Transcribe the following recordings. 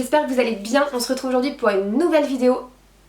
j'espère que vous allez bien. On se retrouve aujourd'hui pour une nouvelle vidéo.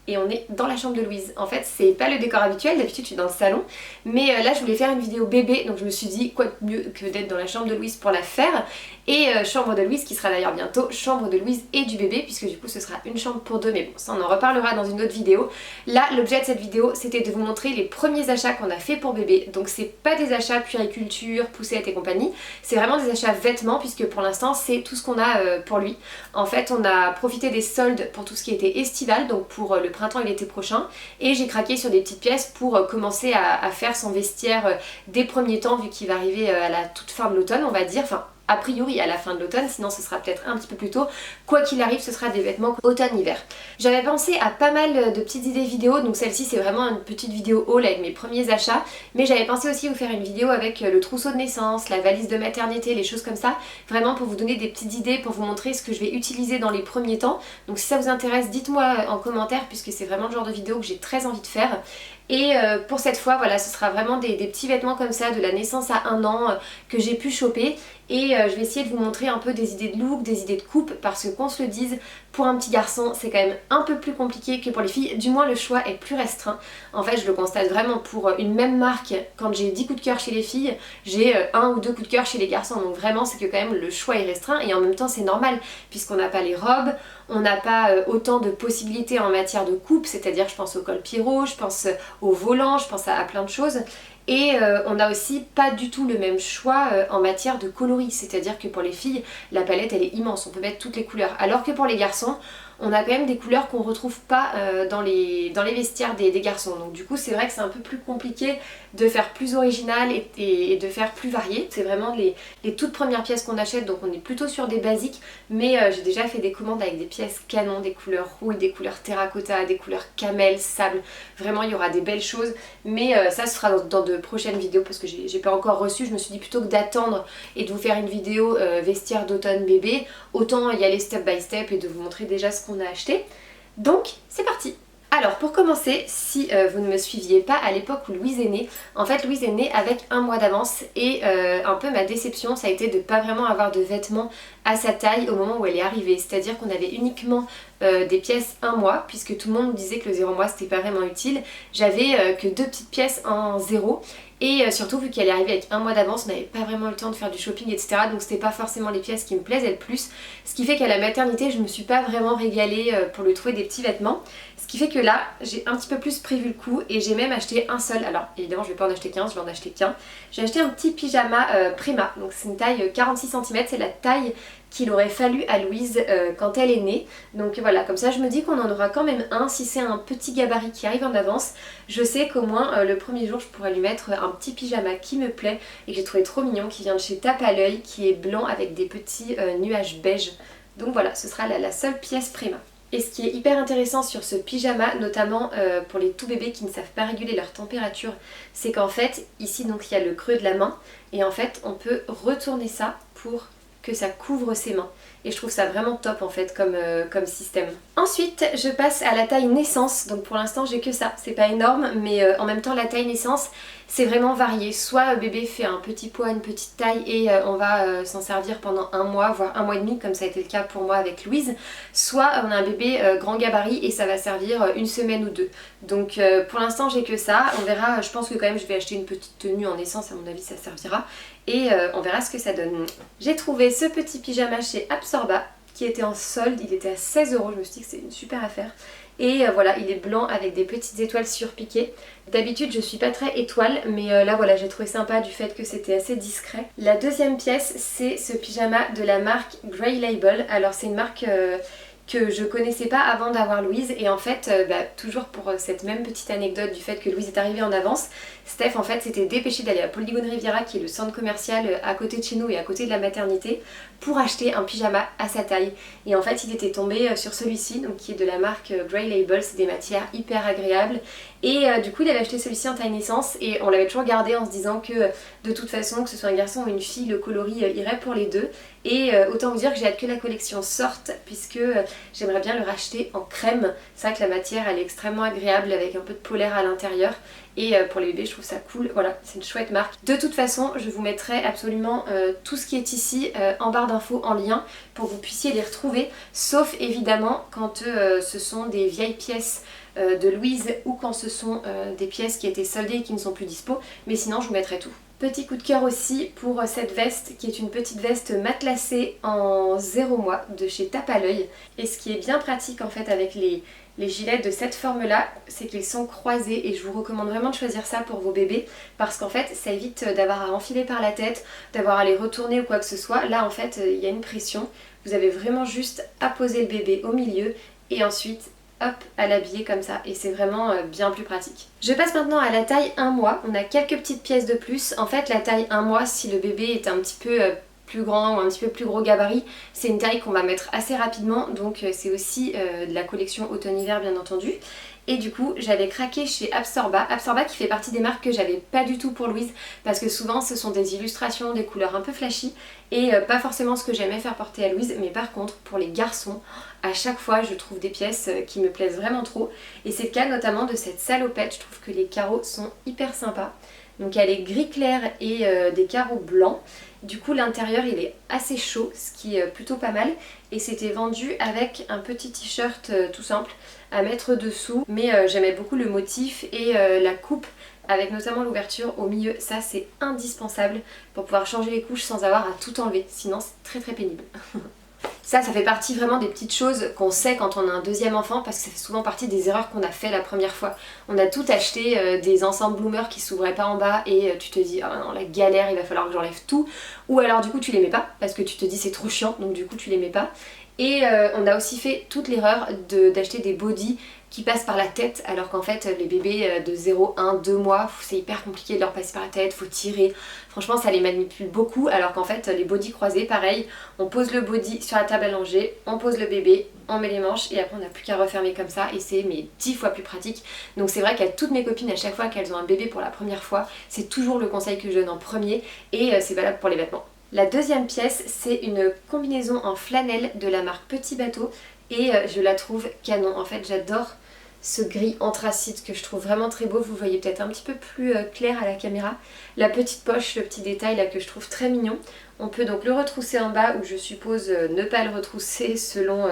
Et on est dans la chambre de Louise. En fait, c'est pas le décor habituel, d'habitude je suis dans le salon. Mais là, je voulais faire une vidéo bébé, donc je me suis dit, quoi de mieux que d'être dans la chambre de Louise pour la faire. Et chambre de Louise, qui sera d'ailleurs bientôt chambre de Louise et du bébé, puisque du coup ce sera une chambre pour deux. Mais bon, ça on en reparlera dans une autre vidéo. Là, l'objet de cette vidéo, c'était de vous montrer les premiers achats qu'on a fait pour bébé. Donc c'est pas des achats puériculture, poussette et compagnie. C'est vraiment des achats vêtements, puisque pour l'instant, c'est tout ce qu'on a pour lui. En fait, on a profité des soldes pour tout ce qui était estival, donc pour le printemps et l'été prochain, et j'ai craqué sur des petites pièces pour commencer à faire son vestiaire des premiers temps, vu qu'il va arriver à la toute fin de l'automne, on va dire, enfin a priori à la fin de l'automne, sinon ce sera peut-être un petit peu plus tôt. Quoi qu'il arrive, ce sera des vêtements automne-hiver. J'avais pensé à pas mal de petites idées vidéo, donc celle-ci c'est vraiment une petite vidéo haul avec mes premiers achats, mais j'avais pensé aussi vous faire une vidéo avec le trousseau de naissance, la valise de maternité, les choses comme ça, vraiment pour vous donner des petites idées, pour vous montrer ce que je vais utiliser dans les premiers temps. Donc si ça vous intéresse, dites-moi en commentaire, puisque c'est vraiment le genre de vidéo que j'ai très envie de faire. Et pour cette fois, voilà, ce sera vraiment des petits vêtements comme ça de la naissance à 1 an que j'ai pu choper. Et je vais essayer de vous montrer un peu des idées de look, des idées de coupe, parce que qu'on se le dise, pour un petit garçon c'est quand même un peu plus compliqué que pour les filles, du moins le choix est plus restreint. En fait je le constate vraiment pour une même marque, quand j'ai 10 coups de cœur chez les filles, j'ai 1 ou 2 coups de cœur chez les garçons, donc vraiment c'est que quand même le choix est restreint, et en même temps c'est normal, puisqu'on n'a pas les robes, on n'a pas autant de possibilités en matière de coupe, c'est-à-dire je pense au col Pierrot, je pense au volant, je pense à plein de choses. Et on n'a aussi pas du tout le même choix en matière de coloris, c'est-à-dire que pour les filles, la palette elle est immense, on peut mettre toutes les couleurs, alors que pour les garçons, on a quand même des couleurs qu'on retrouve pas dans les vestiaires des garçons. Donc du coup c'est vrai que c'est un peu plus compliqué de faire plus original et de faire plus varié. C'est vraiment les toutes premières pièces qu'on achète, donc on est plutôt sur des basiques, mais j'ai déjà fait des commandes avec des pièces canon, des couleurs rouille, des couleurs terracotta, des couleurs camel, sable. Vraiment il y aura des belles choses, mais ça ce sera dans de prochaines vidéos, parce que j'ai pas encore reçu. Je me suis dit plutôt que d'attendre et de vous faire une vidéo vestiaire d'automne bébé, autant y aller step by step et de vous montrer déjà ce qu'on a acheté. Donc c'est parti. Alors pour commencer, si vous ne me suiviez pas à l'époque où Louise est née, en fait Louise est née avec 1 mois d'avance, et un peu ma déception ça a été de pas vraiment avoir de vêtements à sa taille au moment où elle est arrivée, c'est-à-dire qu'on avait uniquement des pièces 1 mois, puisque tout le monde nous disait que le 0 mois c'était pas vraiment utile. J'avais que 2 petites pièces en 0, et surtout vu qu'elle est arrivée avec 1 mois d'avance, on n'avait pas vraiment le temps de faire du shopping, etc. Donc c'était pas forcément les pièces qui me plaisaient le plus, ce qui fait qu'à la maternité je me suis pas vraiment régalée pour lui trouver des petits vêtements, ce qui fait que là j'ai un petit peu plus prévu le coup, et j'ai même acheté un seul. Alors évidemment je vais pas en acheter 15, je vais en acheter qu'un. J'ai acheté un petit pyjama Prima, donc c'est une taille 46 cm, c'est la taille qu'il aurait fallu à Louise quand elle est née. Donc voilà, comme ça je me dis qu'on en aura quand même un. Si c'est un petit gabarit qui arrive en avance, je sais qu'au moins le premier jour je pourrais lui mettre un petit pyjama qui me plaît et que j'ai trouvé trop mignon, qui vient de chez Tape à l'œil, qui est blanc avec des petits nuages beige. Donc voilà, ce sera la seule pièce Prima. Et ce qui est hyper intéressant sur ce pyjama, notamment pour les tout bébés qui ne savent pas réguler leur température, c'est qu'en fait ici donc il y a le creux de la main, et en fait on peut retourner ça pour que ça couvre ses mains, et je trouve ça vraiment top en fait comme système. Ensuite je passe à la taille naissance, donc pour l'instant j'ai que ça, c'est pas énorme, mais en même temps la taille naissance c'est vraiment varié. Soit bébé fait un petit poids, une petite taille, et on va s'en servir pendant 1 mois, voire 1 mois et demi, comme ça a été le cas pour moi avec Louise. Soit on a un bébé grand gabarit et ça va servir 1 semaine ou 2. Donc pour l'instant j'ai que ça, on verra. Je pense que quand même je vais acheter une petite tenue en naissance, à mon avis ça servira, et on verra ce que ça donne. J'ai trouvé ce petit pyjama chez Absorba qui était en solde, il était à 16 €, je me suis dit que c'est une super affaire. Et voilà, il est blanc avec des petites étoiles surpiquées. D'habitude je suis pas très étoile, mais là voilà, j'ai trouvé sympa du fait que c'était assez discret. La deuxième pièce c'est ce pyjama de la marque Grey Label. Alors c'est une marque que je connaissais pas avant d'avoir Louise, et en fait toujours pour cette même petite anecdote du fait que Louise est arrivée en avance, Steph en fait s'était dépêchée d'aller à Polygone Riviera, qui est le centre commercial à côté de chez nous et à côté de la maternité, pour acheter un pyjama à sa taille. Et en fait il était tombé sur celui-ci, donc qui est de la marque Grey Label. C'est des matières hyper agréables Et du coup il avait acheté celui-ci en taille naissance et on l'avait toujours gardé en se disant que de toute façon que ce soit un garçon ou une fille, le coloris irait pour les deux. Et autant vous dire que j'ai hâte que la collection sorte puisque j'aimerais bien le racheter en crème. C'est vrai que la matière elle est extrêmement agréable avec un peu de polaire à l'intérieur. Et pour les bébés je trouve ça cool, voilà, c'est une chouette marque. De toute façon je vous mettrai absolument tout ce qui est ici en barre d'infos en lien pour que vous puissiez les retrouver, sauf évidemment quand ce sont des vieilles pièces de Louise ou quand ce sont des pièces qui étaient soldées et qui ne sont plus dispo, mais sinon je vous mettrai tout. Petit coup de cœur aussi pour cette veste qui est une petite veste matelassée en 0 mois de chez Tape à l'œil. Et ce qui est bien pratique en fait avec les gilets de cette forme là, c'est qu'ils sont croisés et je vous recommande vraiment de choisir ça pour vos bébés parce qu'en fait ça évite d'avoir à enfiler par la tête, d'avoir à les retourner ou quoi que ce soit. Là en fait il y a une pression, vous avez vraiment juste à poser le bébé au milieu et ensuite hop, à l'habiller comme ça et c'est vraiment bien plus pratique. Je passe maintenant à la taille 1 mois, on a quelques petites pièces de plus. En fait la taille 1 mois, si le bébé est un petit peu plus grand ou un petit peu plus gros gabarit, c'est une taille qu'on va mettre assez rapidement, donc c'est aussi de la collection automne-hiver bien entendu. Et du coup j'avais craqué chez Absorba, Absorba qui fait partie des marques que j'avais pas du tout pour Louise parce que souvent ce sont des illustrations, des couleurs un peu flashy et pas forcément ce que j'aimais faire porter à Louise, mais par contre pour les garçons, à chaque fois je trouve des pièces qui me plaisent vraiment trop et c'est le cas notamment de cette salopette, je trouve que les carreaux sont hyper sympas. Donc elle est gris clair et des carreaux blancs. Du coup l'intérieur il est assez chaud, ce qui est plutôt pas mal. Et c'était vendu avec un petit t-shirt tout simple à mettre dessous. Mais j'aimais beaucoup le motif et la coupe avec notamment l'ouverture au milieu. Ça c'est indispensable pour pouvoir changer les couches sans avoir à tout enlever. Sinon c'est très pénible. Ça fait partie vraiment des petites choses qu'on sait quand on a un deuxième enfant parce que ça fait souvent partie des erreurs qu'on a fait la première fois. On a tout acheté des ensembles bloomers qui s'ouvraient pas en bas et tu te dis ah non la galère il va falloir que j'enlève tout. Ou alors du coup tu les mets pas parce que tu te dis c'est trop chiant donc du coup tu les mets pas. Et on a aussi fait toute l'erreur d'acheter des bodys qui passent par la tête alors qu'en fait les bébés de 0, 1, 2 mois c'est hyper compliqué de leur passer par la tête, faut tirer, franchement ça les manipule beaucoup alors qu'en fait les bodys croisés pareil, on pose le body sur la table à langer, on pose le bébé, on met les manches et après on n'a plus qu'à refermer comme ça et c'est mais 10 fois plus pratique. Donc c'est vrai qu'à toutes mes copines à chaque fois qu'elles ont un bébé pour la première fois c'est toujours le conseil que je donne en premier et c'est valable pour les vêtements. La deuxième pièce c'est une combinaison en flanelle de la marque Petit Bateau et je la trouve canon. En fait j'adore ce gris anthracite que je trouve vraiment très beau, vous voyez peut-être un petit peu plus clair à la caméra. La petite poche, le petit détail là que je trouve très mignon. On peut donc le retrousser en bas ou je suppose ne pas le retrousser selon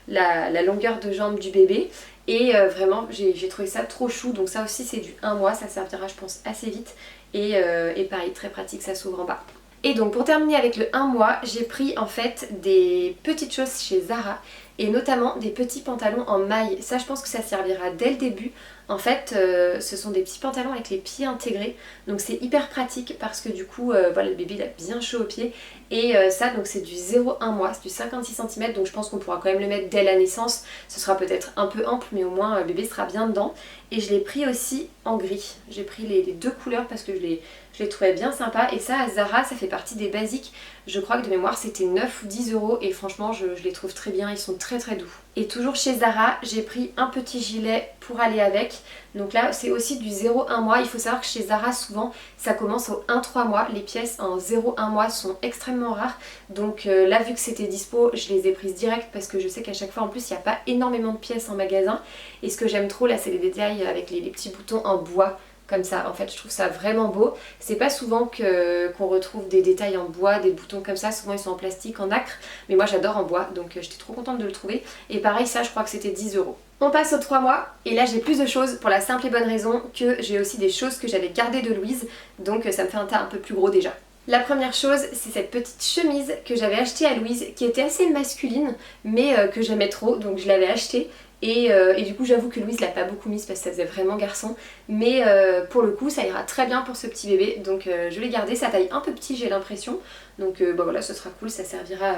la longueur de jambe du bébé. Et vraiment j'ai trouvé ça trop chou, donc ça aussi c'est du 1 mois, ça servira je pense assez vite. Et pareil très pratique, ça s'ouvre en bas. Et donc pour terminer avec le 1 mois, j'ai pris en fait des petites choses chez Zara et notamment des petits pantalons en maille. Ça je pense que ça servira dès le début. En fait ce sont des petits pantalons avec les pieds intégrés donc c'est hyper pratique parce que du coup voilà, le bébé il a bien chaud aux pieds et ça donc c'est du 0,1 mois, c'est du 56 cm donc je pense qu'on pourra quand même le mettre dès la naissance. Ce sera peut-être un peu ample mais au moins le bébé sera bien dedans. Et je l'ai pris aussi en gris, j'ai pris les deux couleurs parce que je les trouvais bien sympas et ça à Zara ça fait partie des basiques. Je crois que de mémoire c'était 9 ou 10 € et franchement je les trouve très bien, ils sont très doux. Et toujours chez Zara j'ai pris un petit gilet pour aller avec. Donc là c'est aussi du 0,1 mois. Il faut savoir que chez Zara souvent ça commence au 1,3 mois. Les pièces en 0,1 mois sont extrêmement rares. Donc là vu que c'était dispo je les ai prises direct parce que je sais qu'à chaque fois en plus il n'y a pas énormément de pièces en magasin. Et ce que j'aime trop là c'est les détails avec les petits boutons en bois. Comme ça, en fait je trouve ça vraiment beau. C'est pas souvent qu'on retrouve des détails en bois, des boutons comme ça, souvent ils sont en plastique, en nacre, mais moi j'adore en bois, donc j'étais trop contente de le trouver. Et pareil ça je crois que c'était 10 €. On passe aux 3 mois, et là j'ai plus de choses pour la simple et bonne raison que j'ai aussi des choses que j'avais gardées de Louise, donc ça me fait un tas un peu plus gros déjà. La première chose c'est cette petite chemise que j'avais achetée à Louise, qui était assez masculine, mais que j'aimais trop, donc je l'avais achetée. Et du coup j'avoue que Louise l'a pas beaucoup mise parce que ça faisait vraiment garçon, mais pour le coup ça ira très bien pour ce petit bébé, donc je l'ai gardé, sa taille un peu petit j'ai l'impression, donc bon voilà ce sera cool, ça servira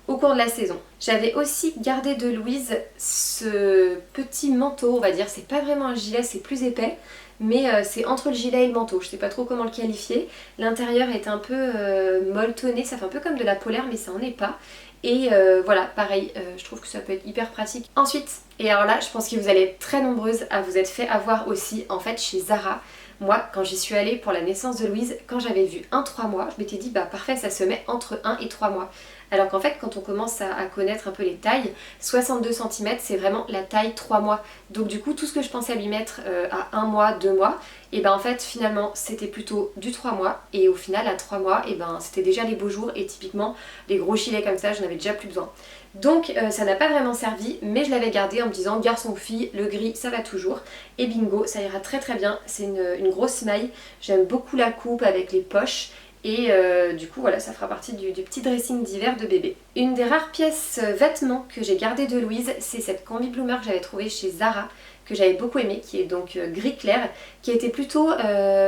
au cours de la saison. J'avais aussi gardé de Louise ce petit manteau, on va dire, c'est pas vraiment un gilet, c'est plus épais, mais c'est entre le gilet et le manteau, je sais pas trop comment le qualifier. L'intérieur est un peu molletonné, ça fait un peu comme de la polaire mais ça en est pas. Et voilà, pareil, je trouve que ça peut être hyper pratique. Ensuite, et alors là je pense que vous allez être très nombreuses à vous être fait avoir aussi, en fait chez Zara. Moi, quand j'y suis allée pour la naissance de Louise, quand j'avais vu 1-3 mois, je m'étais dit bah parfait, ça se met entre 1 et 3 mois. Alors qu'en fait, quand on commence à connaître un peu les tailles, 62 cm c'est vraiment la taille 3 mois. Donc du coup, tout ce que je pensais lui mettre à 1 mois, 2 mois, et ben en fait finalement c'était plutôt du 3 mois. Et au final, à 3 mois, et ben c'était déjà les beaux jours et typiquement les gros gilets comme ça, je n'avais déjà plus besoin. Donc ça n'a pas vraiment servi, mais je l'avais gardé en me disant garçon ou fille, le gris ça va toujours. Et bingo, ça ira très très bien, c'est une grosse maille, j'aime beaucoup la coupe avec les poches. Et du coup voilà, ça fera partie du petit dressing d'hiver de bébé. Une des rares pièces vêtements que j'ai gardé de Louise, c'est cette combi bloomer que j'avais trouvée chez Zara, que j'avais beaucoup aimé, qui est donc gris clair, qui était plutôt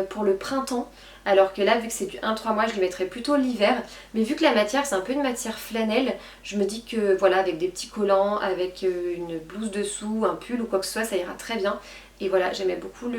pour le printemps. Alors que là, vu que c'est du 1-3 mois, je le mettrais plutôt l'hiver. Mais vu que la matière, c'est un peu une matière flanelle, je me dis que voilà, avec des petits collants, avec une blouse dessous, un pull ou quoi que ce soit, ça ira très bien. Et voilà, j'aimais beaucoup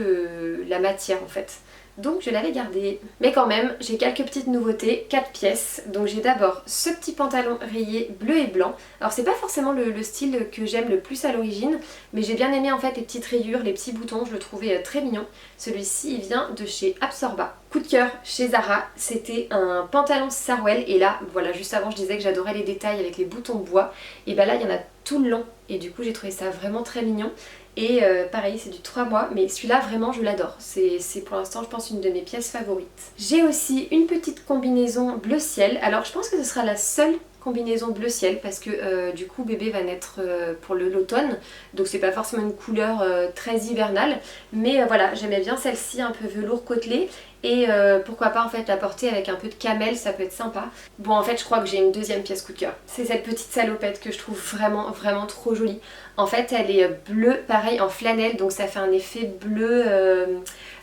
la matière en fait. Donc je l'avais gardé. Mais quand même, j'ai quelques petites nouveautés, 4 pièces. Donc j'ai d'abord ce petit pantalon rayé bleu et blanc. Alors c'est pas forcément le style que j'aime le plus à l'origine, mais j'ai bien aimé en fait les petites rayures, les petits boutons, je le trouvais très mignon. Celui-ci il vient de chez Absorba. Coup de cœur chez Zara, c'était un pantalon Sarwell. Et là, voilà, juste avant je disais que j'adorais les détails avec les boutons bois. Et bah là il y en a tout le long. Et du coup j'ai trouvé ça vraiment très mignon. Et pareil, c'est du 3 mois, mais celui-là vraiment je l'adore. C'est pour l'instant je pense une de mes pièces favorites. J'ai aussi une petite combinaison bleu ciel. Alors je pense que ce sera la seule combinaison bleu ciel parce que du coup bébé va naître pour l'automne. Donc c'est pas forcément une couleur très hivernale. Mais voilà, j'aimais bien celle-ci un peu velours côtelé. Et pourquoi pas en fait la porter avec un peu de camel, ça peut être sympa. Bon en fait je crois que j'ai une deuxième pièce coup de cœur. C'est cette petite salopette que je trouve vraiment vraiment trop jolie. En fait elle est bleue pareil en flanelle donc ça fait un effet bleu,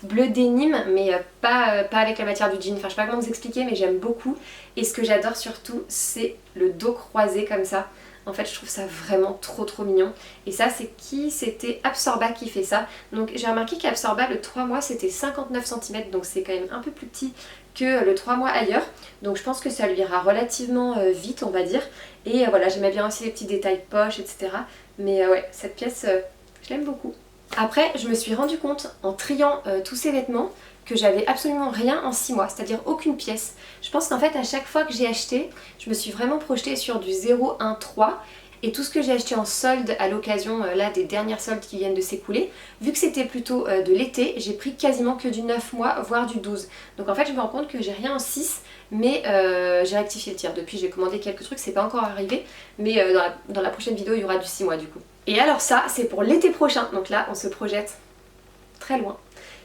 bleu dénime mais pas avec la matière du jean. Enfin je sais pas comment vous expliquer mais j'aime beaucoup. Et ce que j'adore surtout c'est le dos croisé comme ça. En fait je trouve ça vraiment trop mignon. Et ça c'est qui? C'était Absorba qui fait ça. Donc j'ai remarqué qu'Absorba le 3 mois c'était 59 cm donc c'est quand même un peu plus petit que le 3 mois ailleurs. Donc je pense que ça lui ira relativement vite on va dire. Et voilà j'aimais bien aussi les petits détails poche etc. Mais ouais cette pièce je l'aime beaucoup. Après je me suis rendu compte en triant tous ces vêtements que j'avais absolument rien en 6 mois, c'est-à-dire aucune pièce. Je pense qu'en fait à chaque fois que j'ai acheté, je me suis vraiment projetée sur du 0, 1, 3 et tout ce que j'ai acheté en solde à l'occasion là des dernières soldes qui viennent de s'écouler, vu que c'était plutôt de l'été, j'ai pris quasiment que du 9 mois, voire du 12. Donc en fait je me rends compte que j'ai rien en 6, mais j'ai rectifié le tir. Depuis j'ai commandé quelques trucs, c'est pas encore arrivé, mais dans la prochaine vidéo il y aura du 6 mois du coup. Et alors ça c'est pour l'été prochain, donc là on se projette très loin.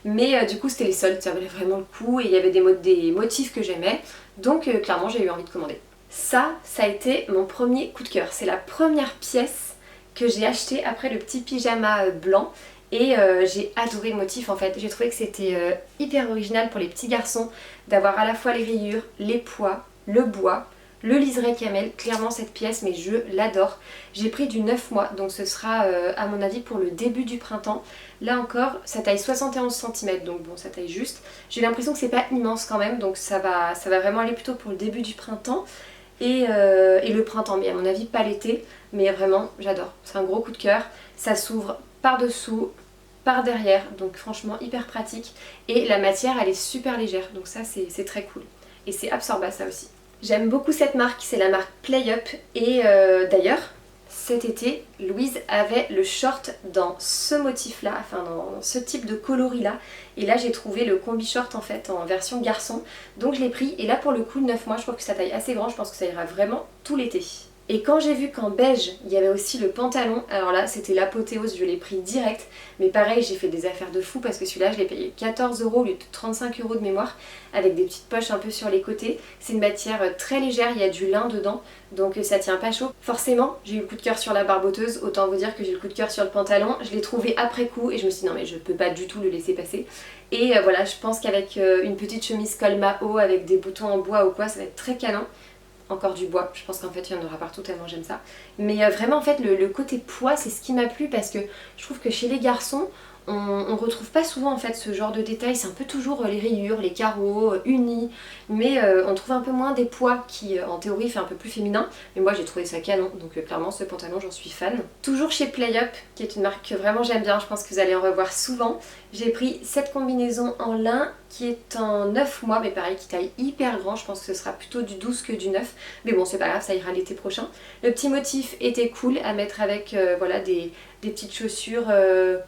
Mais du coup c'était les soldes, ça valait vraiment le coup et il y avait des motifs que j'aimais. Donc clairement j'ai eu envie de commander. Ça a été mon premier coup de cœur. C'est la première pièce que j'ai achetée après le petit pyjama blanc. Et j'ai adoré le motif en fait. J'ai trouvé que c'était hyper original pour les petits garçons d'avoir à la fois les rayures, les pois, le bois, le liseré camel. Clairement cette pièce, mais je l'adore. J'ai pris du 9 mois, donc ce sera à mon avis pour le début du printemps. Là encore, ça taille 71 cm, donc bon, ça taille juste. J'ai l'impression que c'est pas immense quand même, donc ça va vraiment aller plutôt pour le début du printemps. Et le printemps, mais à mon avis pas l'été, mais vraiment j'adore. C'est un gros coup de cœur. Ça s'ouvre par dessous, par derrière, donc franchement hyper pratique. Et la matière elle est super légère, donc ça c'est très cool. Et c'est Absorba ça aussi. J'aime beaucoup cette marque, c'est la marque Play Up. Et d'ailleurs, cet été, Louise avait le short dans ce motif là, enfin dans ce type de coloris là. Et là j'ai trouvé le combi short en fait en version garçon. Donc je l'ai pris et là pour le coup 9 mois je trouve que ça taille assez grand, je pense que ça ira vraiment tout l'été. Et quand j'ai vu qu'en beige, il y avait aussi le pantalon, alors là c'était l'apothéose, je l'ai pris direct. Mais pareil, j'ai fait des affaires de fou parce que celui-là je l'ai payé 14 € au lieu de 35 € de mémoire, avec des petites poches un peu sur les côtés. C'est une matière très légère, il y a du lin dedans, donc ça tient pas chaud. Forcément, j'ai eu le coup de cœur sur la barboteuse, autant vous dire que j'ai eu le coup de cœur sur le pantalon. Je l'ai trouvé après coup et je me suis dit non mais je peux pas du tout le laisser passer. Et voilà, je pense qu'avec une petite chemise col Mao avec des boutons en bois ou quoi, ça va être très canon. encore du bois, je pense qu'en fait il y en aura partout tellement j'aime ça. Mais vraiment en fait le côté poids c'est ce qui m'a plu parce que je trouve que chez les garçons on retrouve pas souvent en fait ce genre de détails, c'est un peu toujours les rayures, les carreaux unis, mais on trouve un peu moins des poids qui en théorie fait un peu plus féminin, mais moi j'ai trouvé ça canon, donc clairement ce pantalon j'en suis fan. Toujours chez PlayUp, qui est une marque que vraiment j'aime bien, je pense que vous allez en revoir souvent, j'ai pris cette combinaison en lin qui est en 9 mois, mais pareil qui taille hyper grand, je pense que ce sera plutôt du 12 que du 9, mais bon c'est pas grave, ça ira l'été prochain. Le petit motif était cool à mettre avec voilà des petites chaussures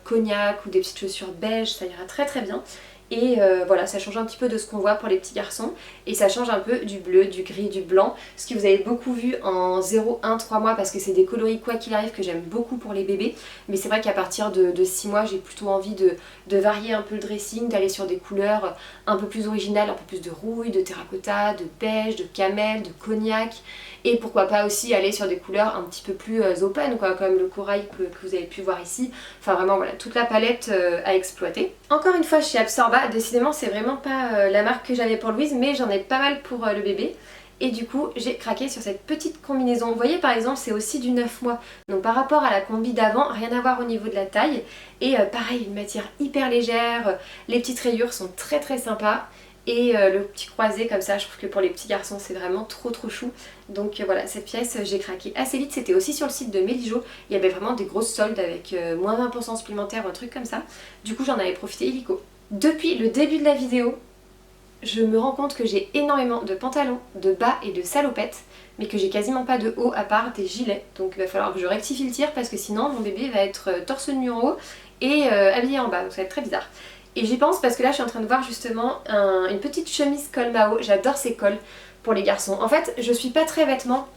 cognac ou des petites chaussures beige, ça ira très très bien. Et voilà, ça change un petit peu de ce qu'on voit pour les petits garçons et ça change un peu du bleu, du gris, du blanc, ce que vous avez beaucoup vu en 0, 1, 3 mois parce que c'est des coloris quoi qu'il arrive que j'aime beaucoup pour les bébés, mais c'est vrai qu'à partir de 6 mois j'ai plutôt envie de varier un peu le dressing, d'aller sur des couleurs un peu plus originales, un peu plus de rouille, de terracotta, de beige, de camel, de cognac, et pourquoi pas aussi aller sur des couleurs un petit peu plus open quoi, comme le corail que vous avez pu voir ici, enfin vraiment voilà, toute la palette à exploiter. Encore une fois chez Absorba, décidément c'est vraiment pas la marque que j'avais pour Louise, mais j'en ai pas mal pour le bébé. Et du coup j'ai craqué sur cette petite combinaison. Vous voyez par exemple c'est aussi du 9 mois. Donc par rapport à la combi d'avant, rien à voir au niveau de la taille. Et pareil, une matière hyper légère, les petites rayures sont très très sympas. Et le petit croisé comme ça, je trouve que pour les petits garçons c'est vraiment trop chou. Donc voilà, cette pièce j'ai craqué assez vite. C'était aussi sur le site de Melijo. Il y avait vraiment des grosses soldes avec moins 20% supplémentaire ou un truc comme ça. Du coup j'en avais profité illico. Depuis le début de la vidéo, je me rends compte que j'ai énormément de pantalons, de bas et de salopettes, mais que j'ai quasiment pas de haut à part des gilets. Donc il va falloir que je rectifie le tir parce que sinon mon bébé va être torse nu en haut et habillé en bas, donc ça va être très bizarre. Et j'y pense parce que là je suis en train de voir justement une petite chemise col Mao, j'adore ces cols pour les garçons. En fait je suis pas très vêtements.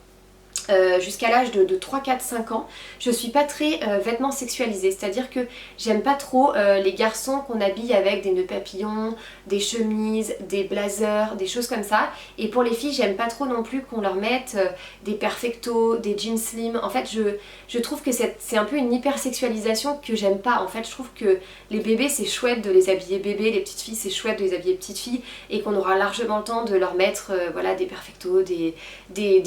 Jusqu'à l'âge de 3, 4, 5 ans, je suis pas très vêtements sexualisés, c'est-à-dire que j'aime pas trop les garçons qu'on habille avec des nœuds papillons, des chemises, des blazers, des choses comme ça. Et pour les filles, j'aime pas trop non plus qu'on leur mette des perfectos, des jeans slim. En fait, je trouve que c'est un peu une hypersexualisation que j'aime pas. En fait, je trouve que les bébés, c'est chouette de les habiller bébés, les petites filles, c'est chouette de les habiller petites filles, et qu'on aura largement le temps de leur mettre voilà, des perfectos, des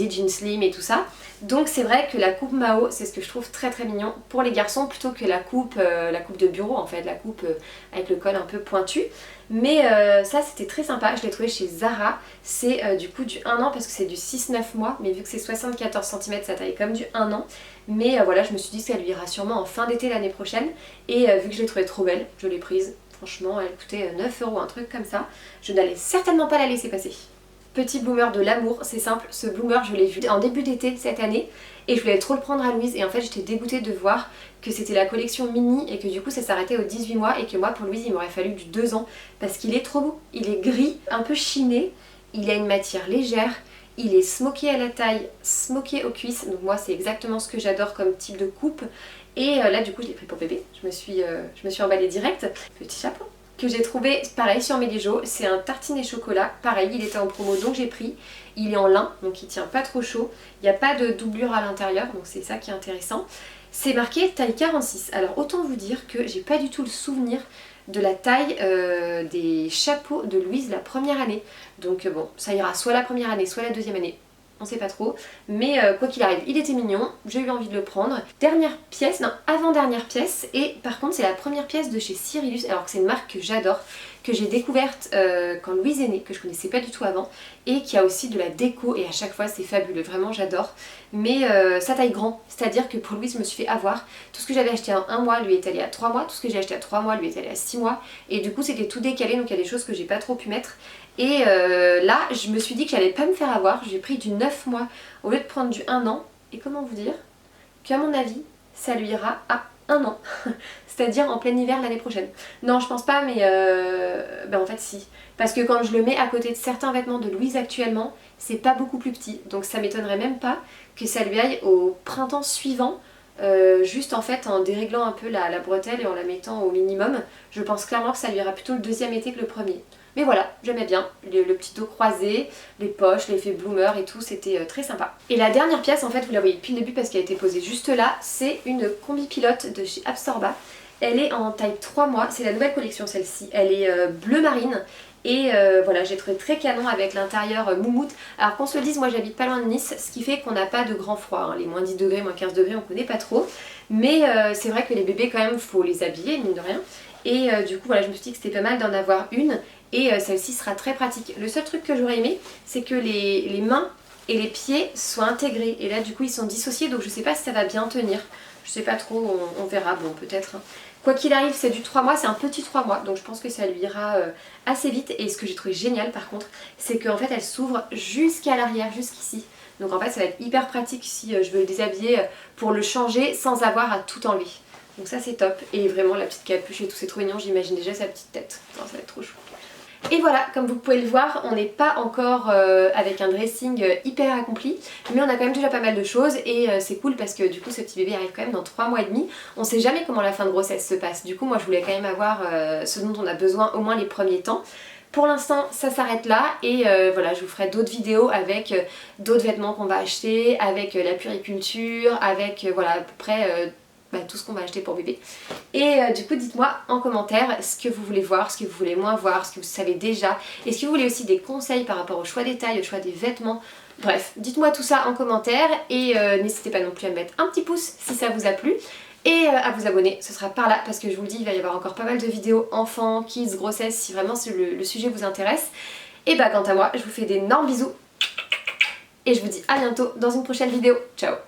jeans slim et tout ça. Donc c'est vrai que la coupe Mao, c'est ce que je trouve très très mignon pour les garçons plutôt que la coupe de bureau en fait, la coupe avec le col un peu pointu. Mais ça c'était très sympa, je l'ai trouvé chez Zara, c'est du coup du 1 an parce que c'est du 6-9 mois, mais vu que c'est 74 cm ça taille comme du 1 an. Mais voilà, je me suis dit que ça lui ira sûrement en fin d'été l'année prochaine, et vu que je l'ai trouvée trop belle, je l'ai prise. Franchement elle coûtait 9 €, un truc comme ça, je n'allais certainement pas la laisser passer. Petit bloomer de l'amour, c'est simple, ce bloomer je l'ai vu en début d'été cette année et je voulais trop le prendre à Louise, et en fait j'étais dégoûtée de voir que c'était la collection mini et que du coup ça s'arrêtait aux 18 mois et que moi pour Louise il m'aurait fallu du 2 ans parce qu'il est trop beau. Il est gris, un peu chiné, il a une matière légère, il est smoké à la taille, smoké aux cuisses, donc moi c'est exactement ce que j'adore comme type de coupe. Et là du coup je l'ai pris pour bébé, je me suis emballée direct. Petit chapeau que j'ai trouvé pareil sur Melijo, c'est un tartinet chocolat, pareil il était en promo donc j'ai pris, il est en lin donc il tient pas trop chaud, il n'y a pas de doublure à l'intérieur donc c'est ça qui est intéressant. C'est marqué taille 46, alors autant vous dire que j'ai pas du tout le souvenir de la taille des chapeaux de Louise la première année, donc bon ça ira soit la première année soit la deuxième année. On sait pas trop, mais quoi qu'il arrive, il était mignon, j'ai eu envie de le prendre. Dernière pièce, non, avant-dernière pièce, et par contre c'est la première pièce de chez Cyrillus, alors que c'est une marque que j'adore, que j'ai découverte quand Louise est née, que je connaissais pas du tout avant, et qui a aussi de la déco, et à chaque fois c'est fabuleux, vraiment j'adore. Mais ça taille grand, c'est-à-dire que pour Louise je me suis fait avoir, tout ce que j'avais acheté en 1 mois lui est allé à 3 mois, tout ce que j'ai acheté à 3 mois lui est allé à 6 mois, et du coup c'était tout décalé, donc il y a des choses que j'ai pas trop pu mettre. Et là je me suis dit que j'allais pas me faire avoir, j'ai pris du 9 mois au lieu de prendre du 1 an, et comment vous dire qu'à mon avis ça lui ira à 1 an, c'est-à-dire en plein hiver l'année prochaine. Non je pense pas, mais ben en fait si, parce que quand je le mets à côté de certains vêtements de Louise actuellement, c'est pas beaucoup plus petit, donc ça m'étonnerait même pas que ça lui aille au printemps suivant, juste en fait en déréglant un peu la bretelle et en la mettant au minimum. Je pense clairement que ça lui ira plutôt le deuxième été que le premier. Mais voilà, j'aimais bien, le petit dos croisé, les poches, l'effet bloomer et tout, c'était très sympa. Et la dernière pièce, en fait, vous la voyez depuis le début parce qu'elle a été posée juste là, c'est une combi pilote de chez Absorba. Elle est en taille 3 mois, c'est la nouvelle collection celle-ci, elle est bleu marine. Et voilà, j'ai trouvé très canon avec l'intérieur moumoute. Alors qu'on se le dise, moi j'habite pas loin de Nice, ce qui fait qu'on n'a pas de grand froid, hein. Les moins 10 degrés, moins 15 degrés on connaît pas trop. Mais c'est vrai que les bébés quand même faut les habiller mine de rien. Et du coup voilà, je me suis dit que c'était pas mal d'en avoir une. Et celle-ci sera très pratique. Le seul truc que j'aurais aimé, c'est que les mains et les pieds soient intégrés. Et là du coup ils sont dissociés, donc je sais pas si ça va bien tenir. Je sais pas trop, on verra, bon peut-être. Hein. Quoi qu'il arrive, c'est du 3 mois, c'est un petit 3 mois, donc je pense que ça lui ira assez vite. Et ce que j'ai trouvé génial par contre, c'est qu'en fait elle s'ouvre jusqu'à l'arrière, jusqu'ici. Donc en fait ça va être hyper pratique si je veux le déshabiller pour le changer sans avoir à tout enlever. Donc ça c'est top. Et vraiment la petite capuche et tout, c'est trop mignon, j'imagine déjà sa petite tête. Non, ça va être trop chou. Et voilà, comme vous pouvez le voir, on n'est pas encore avec un dressing hyper accompli, mais on a quand même déjà pas mal de choses et c'est cool parce que du coup ce petit bébé arrive quand même dans 3 mois et demi. On sait jamais comment la fin de grossesse se passe, du coup moi je voulais quand même avoir ce dont on a besoin au moins les premiers temps. Pour l'instant ça s'arrête là et voilà, je vous ferai d'autres vidéos avec d'autres vêtements qu'on va acheter, avec la puériculture, avec voilà à peu près tout ce qu'on va acheter pour bébé. Et du coup dites-moi en commentaire ce que vous voulez voir, ce que vous voulez moins voir, ce que vous savez déjà. Est-ce que vous voulez aussi des conseils par rapport au choix des tailles, au choix des vêtements. Bref, dites-moi tout ça en commentaire et n'hésitez pas non plus à mettre un petit pouce si ça vous a plu. Et à vous abonner, ce sera par là parce que je vous le dis, il va y avoir encore pas mal de vidéos enfants, kids, grossesse, si vraiment le sujet vous intéresse. Et bah quant à moi, je vous fais d'énormes bisous et je vous dis à bientôt dans une prochaine vidéo. Ciao!